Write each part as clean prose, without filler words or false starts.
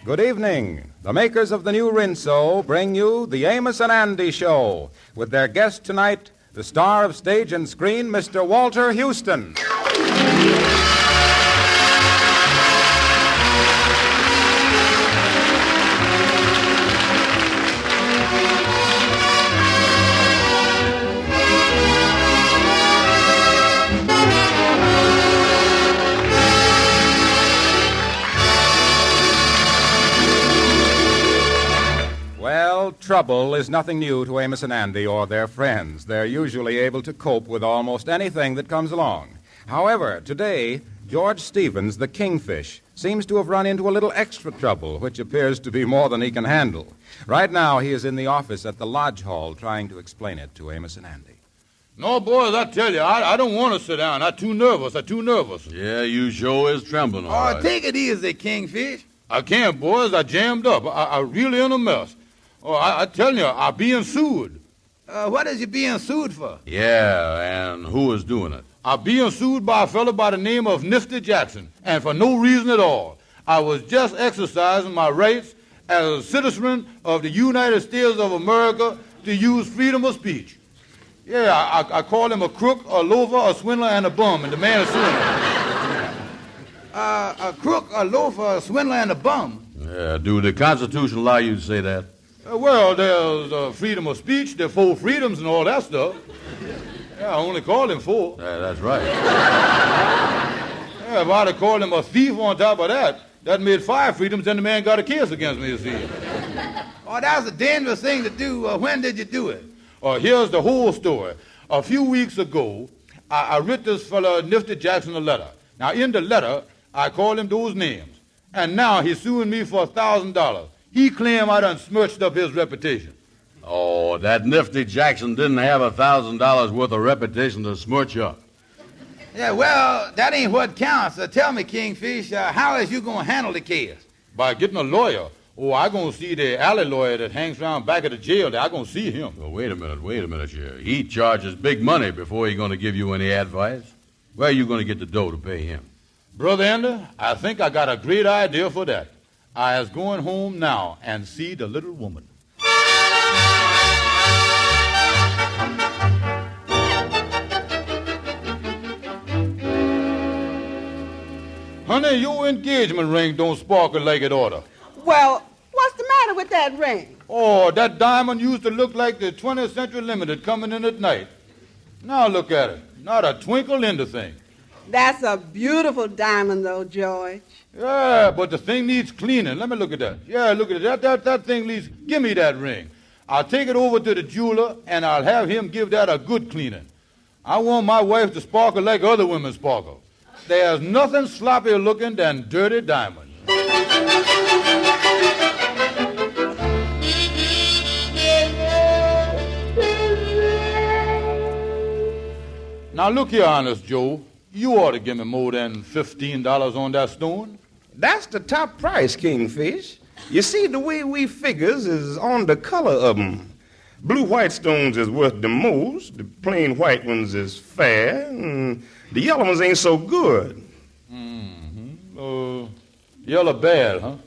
Good evening. The makers of the new Rinso bring you the Amos and Andy Show with their guest tonight, the star of stage and screen, Mr. Walter Houston. Well, trouble is nothing new to Amos and Andy or their friends. They're usually able to cope with almost anything that comes along. However, today, George Stevens, the kingfish, seems to have run into a little extra trouble, which appears to be more than he can handle. Right now, he is in the office at the Lodge Hall trying to explain it to Amos and Andy. No, boys, I tell you, I don't want to sit down. I'm too nervous. Yeah, you sure is trembling, all right. Take it easy, Kingfish. I can't, boys. I jammed up. I really in a mess. Oh, I tell you, I'm being sued. What is you being sued for? Yeah, and who is doing it? I'm being sued by a fellow by the name of Nifty Jackson, and for no reason at all. I was just exercising my rights as a citizen of the United States of America to use freedom of speech. Yeah, I call him a crook, a loafer, a swindler, and a bum, and the man is suing me. A crook, a loafer, a swindler, and a bum? Yeah, do the Constitution allow you to say that? Well, there's freedom of speech, there's 4 freedoms and all that stuff. Yeah, I only called him 4. Yeah, that's right. Yeah, if I'd have called him a thief on top of that, that made 5 freedoms, then the man got a case against me, you see. Oh, that was a dangerous thing to do. When did you do it? Here's the whole story. A few weeks ago, I wrote this fellow Nifty Jackson a letter. Now, in the letter, I called him those names. And now he's suing me for $1,000. He claimed I done smirched up his reputation. Oh, that Nifty Jackson didn't have $1,000 worth of reputation to smirch up. Yeah, well, that ain't what counts. Tell me, Kingfish, how is you going to handle the case? By getting a lawyer. Oh, I going to see the alley lawyer that hangs around back of the jail there. I going to see him. Well, wait a minute, here. He charges big money before he's going to give you any advice. Where are you going to get the dough to pay him? Brother Andy, I think I got a great idea for that. I is going home now and see the little woman. Honey, your engagement ring don't sparkle like it oughta. Well, what's the matter with that ring? Oh, that diamond used to look like the 20th Century Limited coming in at night. Now look at it. Not a twinkle in the thing. That's a beautiful diamond, though, George. Yeah, but the thing needs cleaning. Let me look at that. Yeah, look at it. That thing needs... Give me that ring. I'll take it over to the jeweler, and I'll have him give that a good cleaning. I want my wife to sparkle like other women sparkle. There's nothing sloppier looking than dirty diamonds. Now, look here, Honest Joe. You ought to give me more than $15 on that stone. That's the top price, Kingfish. You see, the way we figures is on the color of 'em. Blue white stones is worth the most. The plain white ones is fair. And the yellow ones ain't so good. Yellow bad, huh?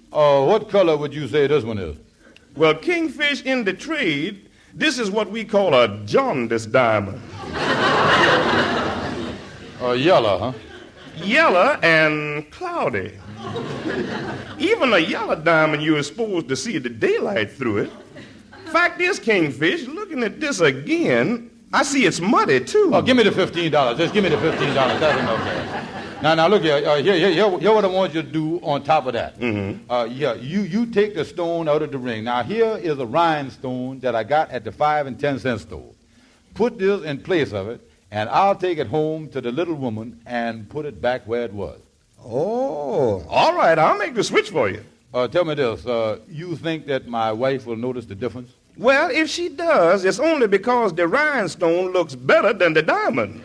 What color would you say this one is? Well, Kingfish, in the trade, this is what we call a jaundice diamond. Yellow, huh? Yellow and cloudy. Even a yellow diamond, you're supposed to see the daylight through it. Fact is, Kingfish, looking at this again, I see it's muddy, too. Oh, give me the $15. Just give me the $15. That's enough there. Now, look here. Here what I want you to do on top of that. You take the stone out of the ring. Now, here is a rhinestone that I got at the 5 and 10 cent store. Put this in place of it, and I'll take it home to the little woman and put it back where it was. Oh, all right. I'll make the switch for you. Tell me this. You think that my wife will notice the difference? Well, if she does, it's only because the rhinestone looks better than the diamond.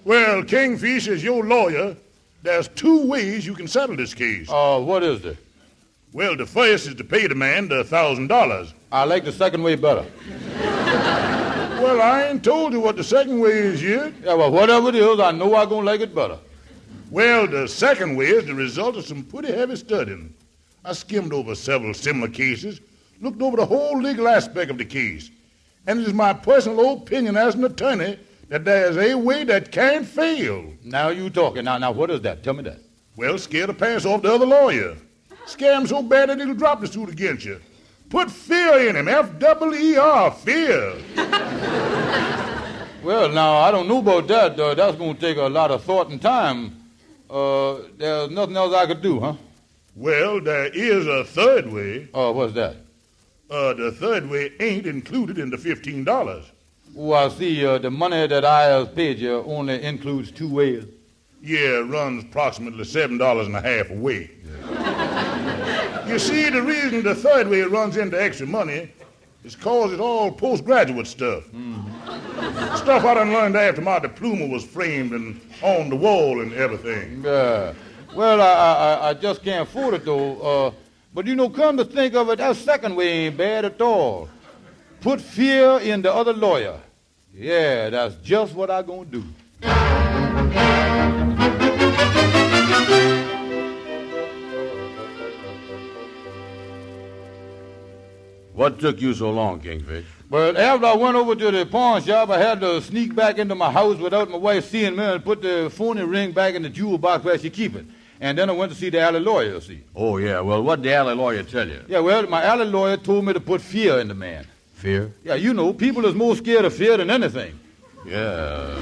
Well, Kingfish is your lawyer. There's 2 ways you can settle this case. What is it? Well, the first is to pay the man the $1,000. I like the second way better. Well, I ain't told you what the second way is yet. Yeah, well, whatever it is, I know I'm going to like it better. Well, the second way is the result of some pretty heavy studying. I skimmed over several similar cases, looked over the whole legal aspect of the case, and it is my personal opinion as an attorney that there is a way that can't fail. Now you talking. Now, what is that? Tell me that. Well, scare the pants off the other lawyer. Scare him so bad that he'll drop the suit against you. Put fear in him, F-E-E-R, fear. Well, now, I don't know about that. That's going to take a lot of thought and time. There's nothing else I could do, huh? Well, there is a third way. What's that? The third way ain't included in the $15. Oh, I see. The money that I have paid you only includes 2 ways. Yeah, it runs approximately $7.50 a way. You see, the reason the third way runs into extra money is cause it's all postgraduate stuff. Stuff I done learned after my diploma was framed and on the wall and everything. Yeah. Well, I just can't afford it, though. But, come to think of it, that second way ain't bad at all. Put fear in the other lawyer. Yeah, that's just what I'm going to do. What took you so long, Kingfish? Well, after I went over to the pawn shop, I had to sneak back into my house without my wife seeing me and put the phony ring back in the jewel box where she keep it. And then I went to see the alley lawyer, you see. Oh, yeah. Well, what did the alley lawyer tell you? Yeah, well, my alley lawyer told me to put fear in the man. Fear? Yeah, people is more scared of fear than anything. Yeah.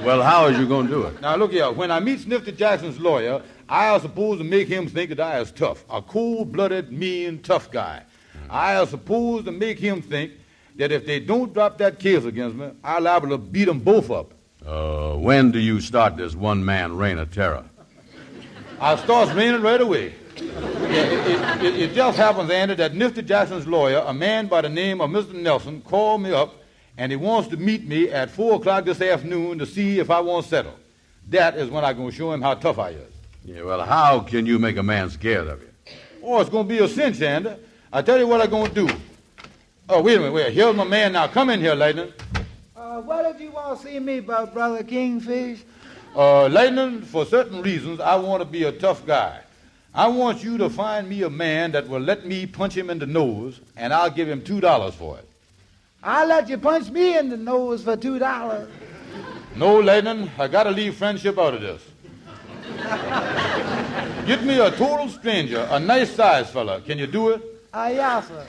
Well, how is you going to do it? Now, look here. When I meet Snifty Jackson's lawyer, I am supposed to make him think that I is tough. A cold-blooded, mean, tough guy. I am supposed to make him think that if they don't drop that case against me, I'm liable to beat them both up. When do you start this one-man reign of terror? I start raining right away. It just happens, Andy, that Nifty Jackson's lawyer, a man by the name of Mr. Nelson, called me up, and he wants to meet me at 4 o'clock this afternoon to see if I won't settle. That is when I'm going to show him how tough I is. Yeah, well, how can you make a man scared of you? Oh, it's going to be a cinch, Andy. I tell you what I'm going to do. Oh, wait a minute. Here's my man now. Come in here, Lightning. What did you want to see me about, Brother Kingfish? Lightning, for certain reasons, I want to be a tough guy. I want you to find me a man that will let me punch him in the nose, and I'll give him $2 for it. I'll let you punch me in the nose for $2. No, Lightning, I got to leave friendship out of this. Get me a total stranger, a nice-sized fella. Can you do it? Yes, sir.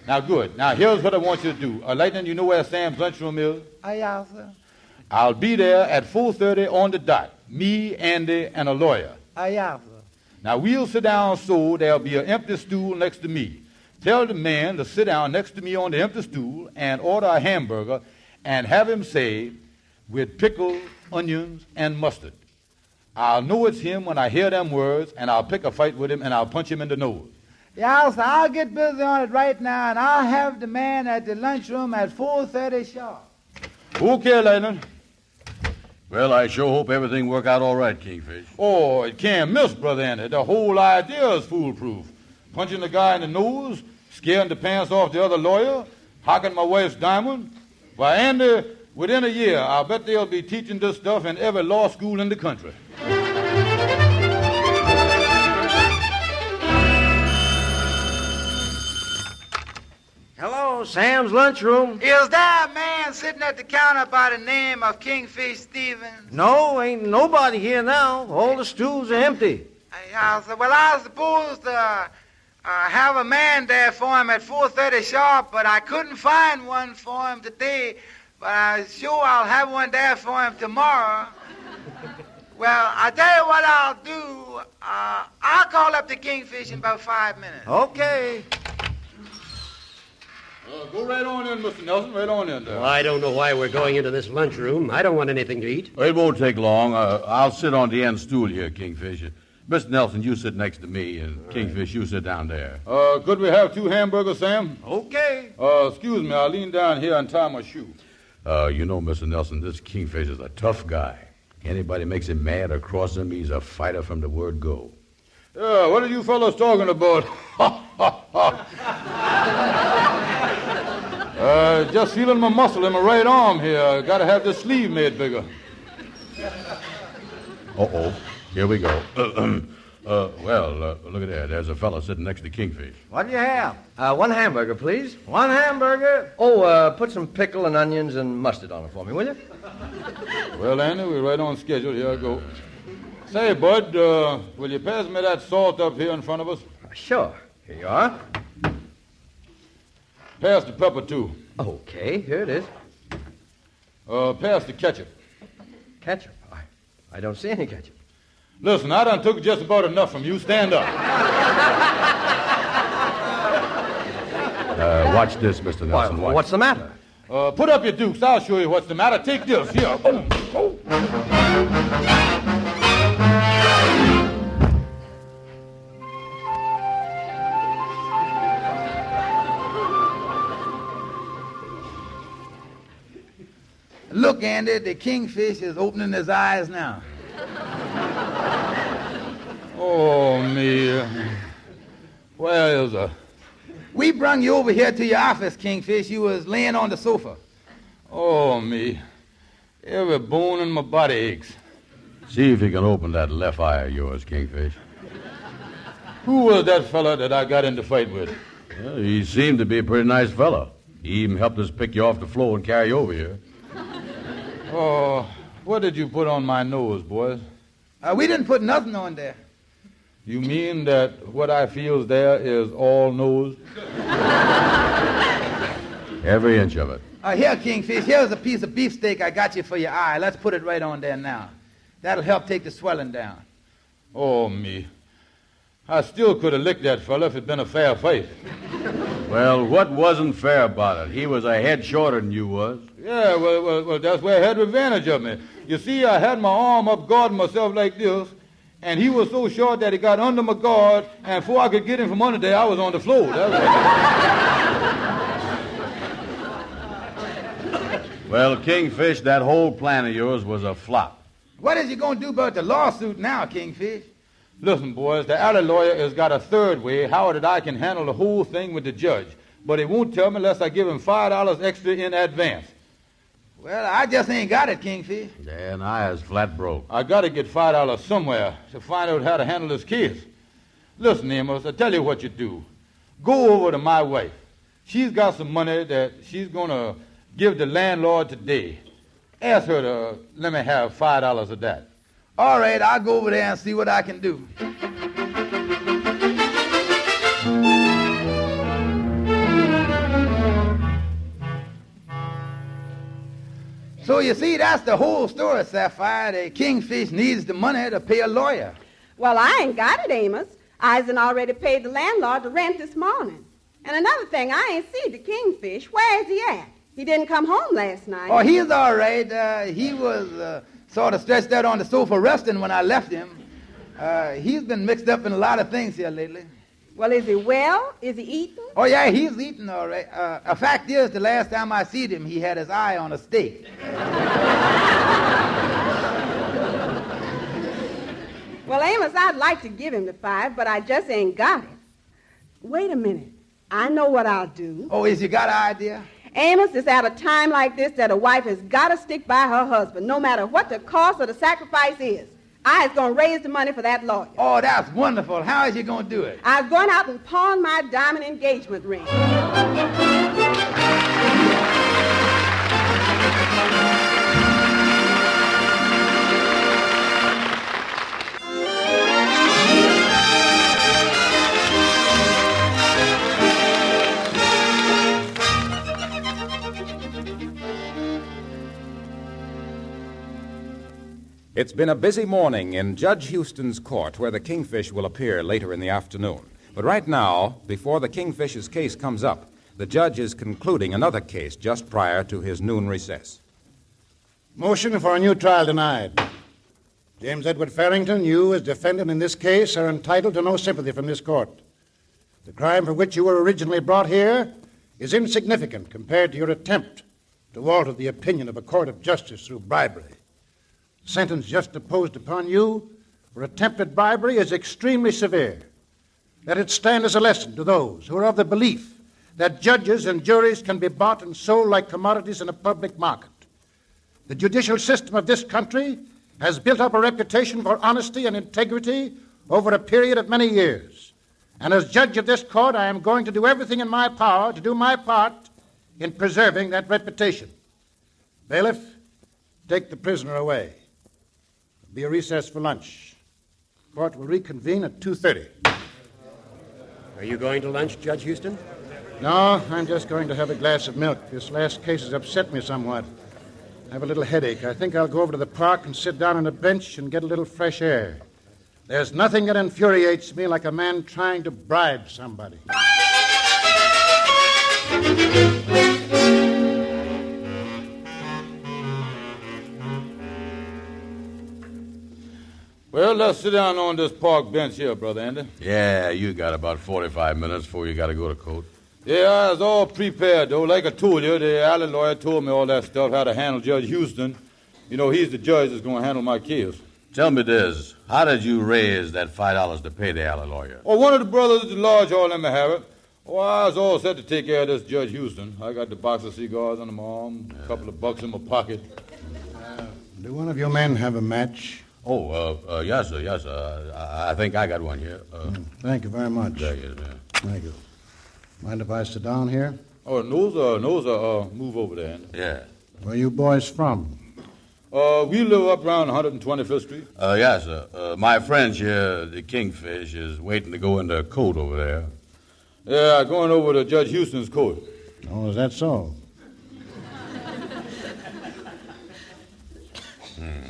Now, good. Now, here's what I want you to do. Lightning, you know where Sam's lunchroom is? Yes, sir. I'll be there at 4:30 on the dot. Me, Andy, and a lawyer. Yes, sir. Now, we'll sit down so there'll be an empty stool next to me. Tell the man to sit down next to me on the empty stool and order a hamburger and have him say, with pickles, onions, and mustard. I'll know it's him when I hear them words, and I'll pick a fight with him, and I'll punch him in the nose. Yes, sir. I'll get busy on it right now, and I'll have the man at the lunchroom at 4:30 sharp. Okay, Lightning. Well, I sure hope everything work out all right, Kingfish. Oh, it can't miss, Brother Andy. The whole idea is foolproof. Punching the guy in the nose, scaring the pants off the other lawyer, hocking my wife's diamond. Why, Andy, within a year, I'll bet they'll be teaching this stuff in every law school in the country. Hello, Sam's lunchroom. Is there a man sitting at the counter by the name of Kingfish Stevens? No, ain't nobody here now. All the stools are empty. Yes, sir. Well, I was supposed to have a man there for him at 4:30 sharp, but I couldn't find one for him today. But I'm sure I'll have one there for him tomorrow. Well, I tell you what I'll do. I'll call up the Kingfish in about 5 minutes. Okay. Go right on in, Mr. Nelson, right on in there. Well, I don't know why we're going into this lunchroom. I don't want anything to eat. It won't take long. I'll sit on the end stool here, Kingfish. Mr. Nelson, you sit next to me, and Kingfish, you sit down there. Could we have 2 hamburgers, Sam? Okay. Excuse me, I'll lean down here and tie my shoe. Mr. Nelson, this Kingfish is a tough guy. Anybody makes him mad or cross him, he's a fighter from the word go. Yeah, what are you fellows talking about? Just feeling my muscle in my right arm here. Got to have the sleeve made bigger. Uh-oh. Here we go. Look at that. There's a fellow sitting next to Kingfish. What do you have? One hamburger, please. One hamburger. Oh, put some pickle and onions and mustard on it for me, will you? Well, Andy, we're right on schedule. Here I go. Say, Bud, will you pass me that salt up here in front of us? Sure. Here you are. Pass the pepper, too. Okay, here it is. Pass the ketchup. Ketchup? I don't see any ketchup. Listen, I done took just about enough from you. Stand up. Watch this, Mr. Nelson. Watch. What's the matter? Put up your dukes. I'll show you what's the matter. Take this. Here. Look, Andy, the kingfish is opening his eyes now. Oh, me. Where is her? We brung you over here to your office, Kingfish. You was laying on the sofa. Oh, me. Every bone in my body aches. See if you can open that left eye of yours, Kingfish. Who was that fella that I got into fight with? Well, he seemed to be a pretty nice fellow. He even helped us pick you off the floor and carry you over here. Oh, what did you put on my nose, boys? We didn't put nothing on there. You mean that what I feels there is all nose? Every inch of it. Here, Kingfish, here's a piece of beefsteak I got you for your eye. Let's put it right on there now. That'll help take the swelling down. Oh, me. I still could have licked that fella if it'd been a fair fight. Well, what wasn't fair about it? He was a head shorter than you was. Yeah, well, that's where he had advantage of me. You see, I had my arm up guarding myself like this, and he was so short that he got under my guard, and before I could get him from under there, I was on the floor. Well, Kingfish, that whole plan of yours was a flop. What is you going to do about the lawsuit now, Kingfish? Listen, boys, the alley lawyer has got a third way how that I can handle the whole thing with the judge, but he won't tell me unless I give him $5 extra in advance. Well, I just ain't got it, Kingfish. Yeah, and I is flat broke. I got to get $5 somewhere to find out how to handle this case. Listen, Amos, I tell you what you do. Go over to my wife. She's got some money that she's going to give the landlord today. Ask her to let me have $5 of that. All right, I'll go over there and see what I can do. So you see, that's the whole story, Sapphire. The Kingfish needs the money to pay a lawyer. Well, I ain't got it, Amos. I done already paid the landlord the rent this morning. And another thing, I ain't seen the Kingfish. Where is he at? He didn't come home last night. Oh, he's all right. He was sort of stretched out on the sofa resting when I left him. He's been mixed up in a lot of things here lately. Well, is he well? Is he eating? Oh, yeah, he's eating all right. A fact is, the last time I seen him, he had his eye on a steak. Well, Amos, I'd like to give him the $5, but I just ain't got it. Wait a minute. I know what I'll do. Oh, is you got an idea? Amos, it's at a time like this that a wife has got to stick by her husband, no matter what the cost or the sacrifice is. I was going to raise the money for that lawyer. Oh, that's wonderful. How is you going to do it? I was going out and pawn my diamond engagement ring. It's been a busy morning in Judge Houston's court, where the Kingfish will appear later in the afternoon. But right now, before the Kingfish's case comes up, the judge is concluding another case just prior to his noon recess. Motion for a new trial denied. James Edward Farrington, you, as defendant in this case, are entitled to no sympathy from this court. The crime for which you were originally brought here is insignificant compared to your attempt to alter the opinion of a court of justice through bribery. The sentence just imposed upon you for attempted bribery is extremely severe. Let it stand as a lesson to those who are of the belief that judges and juries can be bought and sold like commodities in a public market. The judicial system of this country has built up a reputation for honesty and integrity over a period of many years. And as judge of this court, I am going to do everything in my power to do my part in preserving that reputation. Bailiff, take the prisoner away. There'll be a recess for lunch. Court will reconvene at 2:30. Are you going to lunch, Judge Houston? No, I'm just going to have a glass of milk. This last case has upset me somewhat. I have a little headache. I think I'll go over to the park and sit down on a bench and get a little fresh air. There's nothing that infuriates me like a man trying to bribe somebody. Well, let's sit down on this park bench here, Brother Andy. Yeah, you got about 45 minutes before you got to go to court. Yeah, I was all prepared, though. Like I told you, the alley lawyer told me all that stuff, how to handle Judge Houston. You know, he's the judge that's going to handle my case. Tell me this. How did you raise that $5 to pay the alley lawyer? Oh, one of the brothers at the lodge hall let me have it. Oh, I was all set to take care of this Judge Houston. I got the box of cigars under my arm, a couple of bucks in my pocket. Do one of you men have a match? Oh, yes, sir, yes, sir. I think I got one here. Thank you very much. There you go. Thank you. Mind if I sit down here? Oh, no, sir. Move over there, Andy. Yeah. Where are you boys from? We live up around 125th Street. Yes, sir. My friend here, the Kingfish, is waiting to go into court over there. Yeah, going over to Judge Houston's court. Oh, is that so?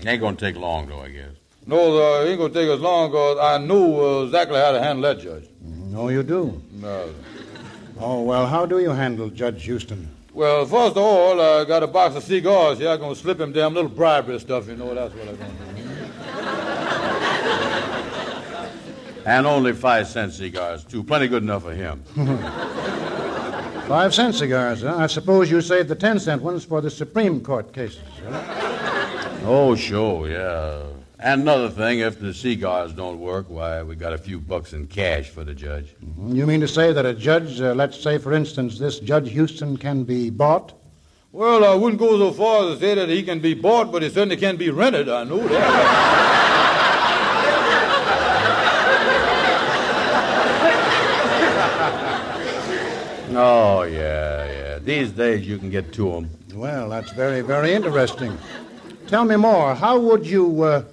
Ain't gonna take long, though, I guess. No, sir, it ain't going to take us long because I know exactly how to handle that judge. Oh, you do? No. Oh, well, how do you handle Judge Houston? Well, first of all, I got a box of cigars here. I'm going to slip him damn little bribery stuff, you know. That's what I'm going to do. And only 5-cent cigars, too. Plenty good enough for him. 5-cent cigars, huh? I suppose you saved the 10-cent ones for the Supreme Court cases, huh? Oh, sure, yeah. And another thing, if the cigars don't work, why, we got a few bucks in cash for the judge. You mean to say that a judge, let's say, for instance, this Judge Houston can be bought? Well, I wouldn't go so far as to say that he can be bought, but he certainly can be rented. I know that. Oh, yeah. These days you can get to them. Well, that's very, very interesting. Tell me more. How would you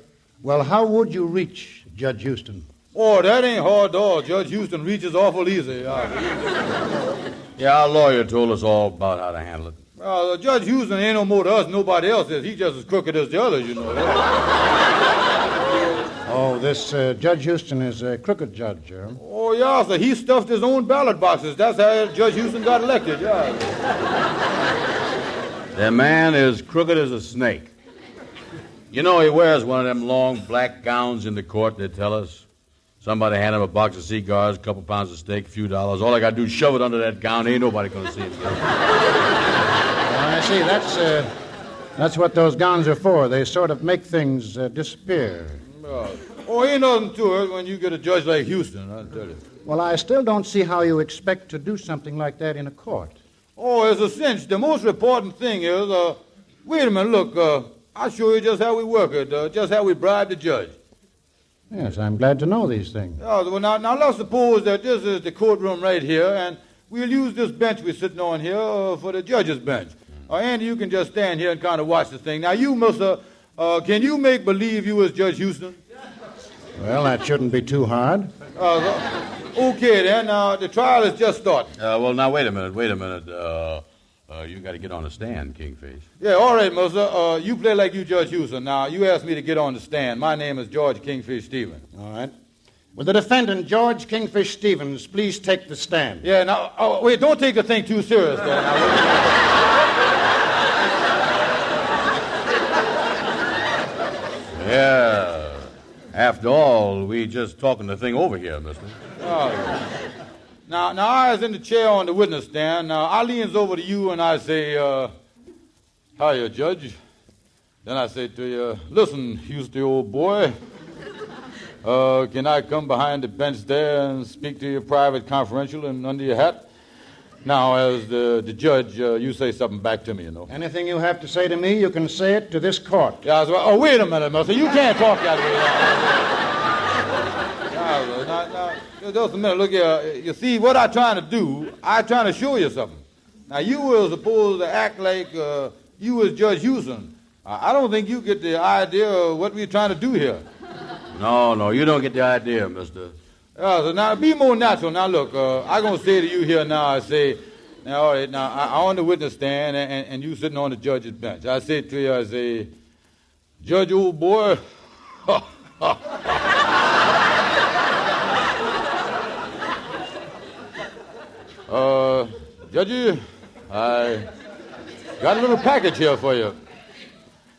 reach Judge Houston? Oh, that ain't hard at all. Judge Houston reaches awful easy. Yeah, our lawyer told us all about how to handle it. Judge Houston ain't no more to us than nobody else is. He's just as crooked as the others, you know. Oh, this Judge Houston is a crooked judge, huh? Oh, yeah, sir. He stuffed his own ballot boxes. That's how Judge Houston got elected, yeah. The man is crooked as a snake. You know, he wears one of them long black gowns in the court, they tell us. Somebody hand him a box of cigars, a couple pounds of steak, a few dollars. All I got to do is shove it under that gown. Ain't nobody going to see it. I see. That's what those gowns are for. They sort of make things disappear. Ain't nothing to it when you get a judge like Houston, I tell you. Well, I still don't see how you expect to do something like that in a court. Oh, it's a cinch. The most important thing is, wait a minute, look, I'll show you just how we work it, just how we bribe the judge. Yes, I'm glad to know these things. Well, now let's suppose that this is the courtroom right here, and we'll use this bench we're sitting on here for the judge's bench. Andy, you can just stand here and kind of watch the thing. Now, you, mister, can you make believe you was Judge Houston? Well, that shouldn't be too hard. Okay, then. The trial is just starting. Well, now, wait a minute. You got to get on the stand, Kingfish. Yeah, all right, mister. You play like you Judge Houston. Now, you asked me to get on the stand. My name is George Kingfish Stevens. All right. Will the defendant, George Kingfish Stevens, please take the stand? Yeah, now, wait, don't take the thing too serious there. Yeah. After all, we just talking the thing over here, mister. Now, I was in the chair on the witness stand. Now, I leans over to you and I say, hiya, Judge. Then I say to you, listen, Houston, old boy, Can I come behind the bench there and speak to you private, confidential, and under your hat? Now, as the judge, you say something back to me, you know. Anything you have to say to me, you can say it to this court. Yeah, oh, wait a minute, mister. You can't talk that way. Now, just a minute. Look here. You see, what I'm trying to do, I'm trying to show you something. Now, you were supposed to act like you was Judge Houston. I don't think you get the idea of what we're trying to do here. No, you don't get the idea, mister. So now, be more natural. Now, look, I'm going to say to you here now, I say, now, all right, now, I'm on the witness stand, and you sitting on the judge's bench. I say to you, I say, Judge, old boy, Judge, I got a little package here for you.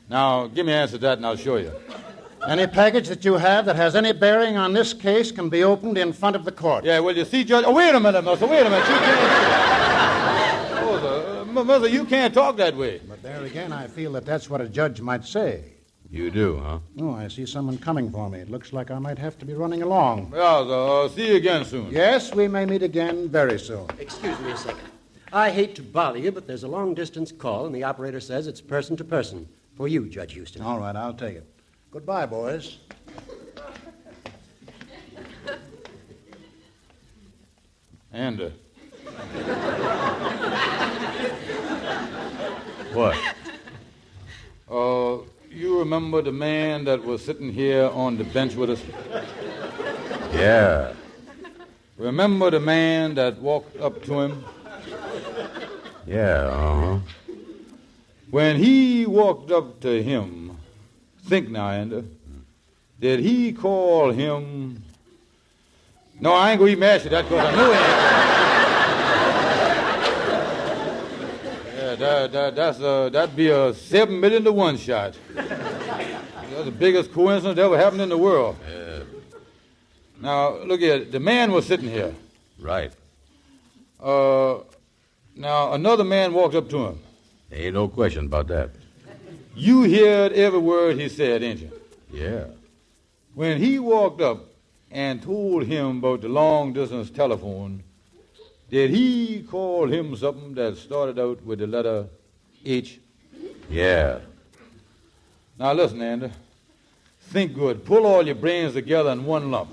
Now, give me an answer to that, and I'll show you. Any package that you have that has any bearing on this case can be opened in front of the court. Yeah, well, you see, Judge... Oh, wait a minute, mister. Wait a minute. You can't... Mister, you can't talk that way. But there again, I feel that that's what a judge might say. You do, huh? Oh, I see someone coming for me. It looks like I might have to be running along. Yeah, see you again soon. Yes, we may meet again very soon. Excuse me a second. I hate to bother you, but there's a long-distance call, and the operator says it's person to person. For you, Judge Houston. All right, I'll take it. Goodbye, boys. And, What? You remember the man that was sitting here on the bench with us? Yeah. Remember the man that walked up to him? Yeah, uh-huh. When he walked up to him, think now, Andy, did he call him... No, I ain't going to even ask you that because I know he ain't. Yeah, that'd be a 7 million to 1 shot. That's the biggest coincidence that ever happened in the world. Yeah. Now, look here, the man was sitting here. Right. Now, another man walked up to him. Ain't no question about that. You heard every word he said, didn't you? Yeah. When he walked up and told him about the long-distance telephone, did he call him something that started out with the letter H? Yeah. Now, listen, Andy. Think good. Pull all your brains together in one lump.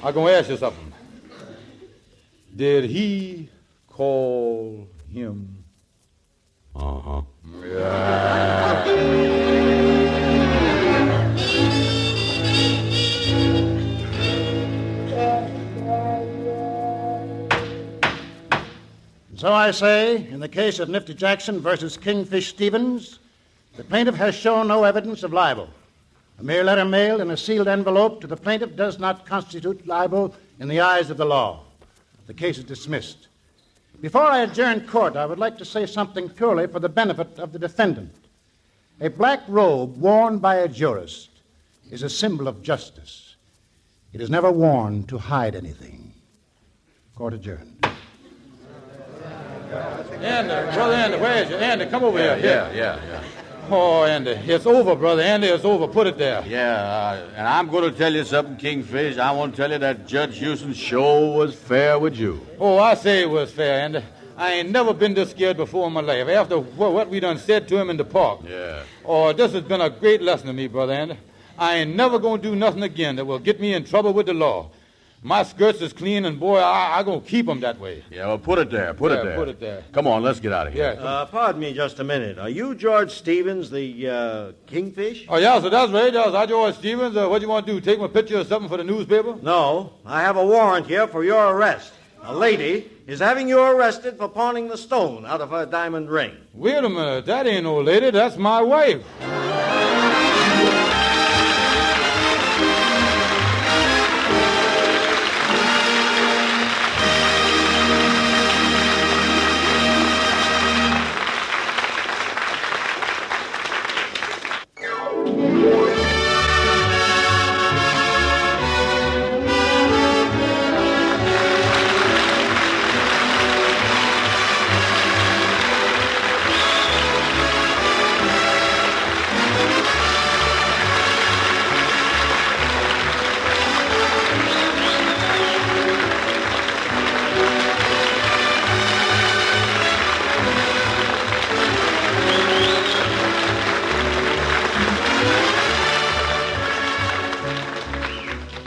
I'm going to ask you something. Did he call him? Uh-huh. Yeah. So I say, in the case of Nifty Jackson versus Kingfish Stevens, the plaintiff has shown no evidence of libel. A mere letter mailed in a sealed envelope to the plaintiff does not constitute libel in the eyes of the law. The case is dismissed. Before I adjourn court, I would like to say something purely for the benefit of the defendant. A black robe worn by a jurist is a symbol of justice. It is never worn to hide anything. Court adjourned. Andy, Brother Andy, where is you? Andy, come over here. Yeah. Oh, Andy, it's over, Brother Andy, it's over. Put it there. Yeah, and I'm going to tell you something, Kingfish. I want to tell you that Judge Houston's show was fair with you. Oh, I say it was fair, Andy. I ain't never been this scared before in my life. After what we done said to him in the park. Yeah. Oh, this has been a great lesson to me, Brother Andy. I ain't never going to do nothing again that will get me in trouble with the law. My skirts is clean, and boy, I'm going to keep them that way. Yeah, well, put it there. Put it there. Come on, let's get out of here. Yeah. Pardon me just a minute. Are you George Stevens, the Kingfish? Oh, yeah, so that's right. I George Stevens. What do you want to do, take my picture or something for the newspaper? No, I have a warrant here for your arrest. A lady is having you arrested for pawning the stone out of her diamond ring. Wait a minute. That ain't no lady. That's my wife.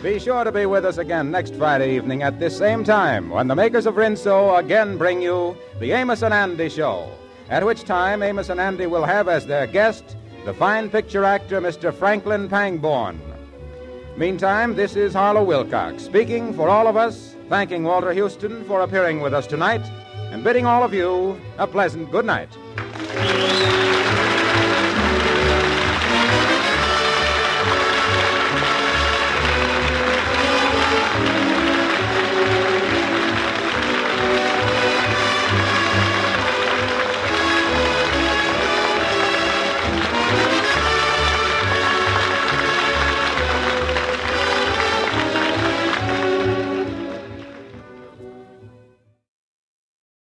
Be sure to be with us again next Friday evening at this same time when the makers of Rinso again bring you the Amos and Andy Show, at which time Amos and Andy will have as their guest the fine picture actor Mr. Franklin Pangborn. Meantime, this is Harlow Wilcox speaking for all of us, thanking Walter Houston for appearing with us tonight, and bidding all of you a pleasant good night.